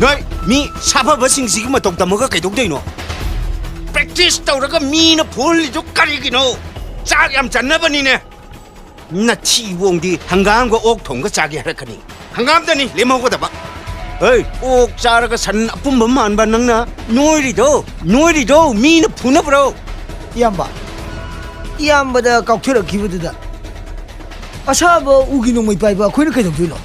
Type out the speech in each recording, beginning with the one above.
Nói, mi sapa ba sing sig ma tok tam ga kai tok dei no. Practice tau ra ga mi na phol li jo kari ki no. Chak yam chan na ba ni ne. Na chi wong di hangam ga ok thong ga chak ya ra kani. Hangam da ni le mau ga da ba. Ê, ô cha cái sẵn bùm bấm màn bàn nắng na nuôi đi đâu mi nó phun up đâu yamba da cọc thưa được kêu đó asa ba ugi nong mai pai ba khoi na kai dong no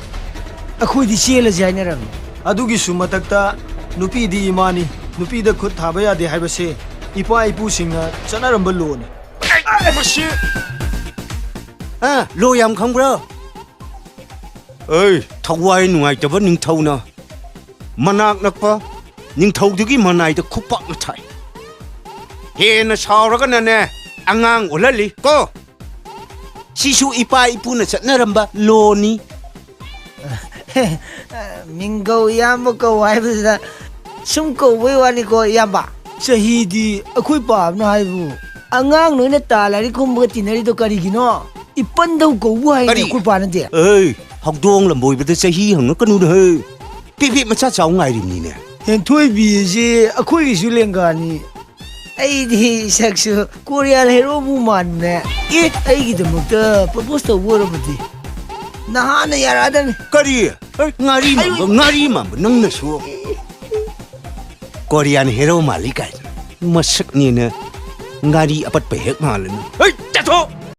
a khoi di che la jai na ram Edhougi su matakta nupi di imani nupi da khut thaba ya de haiba se ipa ipu singa chanaramba lo ne lo yam không bro ơi thâu quay nuôi cho vẫn ninh thâu na manak nak pa ninh thâu thì cái manai da khupak na thai he na sao ra cái nè angang ulali ko sisu ipa ipu na chatna ramba lo ni mingo yamba ko ai ba sum ko we wani ko yamba sahi di akhoi pa na hai bu angang no na ta la ri kum ba tinari to kari gi no ipan dau ko wai na khoi pa na de ơi học đuông làm bồi với cái hi hằng nó có nu hơi pi mà cha cháu ngày đi nè hen thoi bi je akhoi gi su leng ga ni ai di saksu korean hero bu man ne e ai gi de mo ta propose to wo ro ba di na ha na ya ra da kari ngari mà nang na su korean hero mà lý cái mà sắc ni nè ngari apat pe hek ma lên ơi cha thô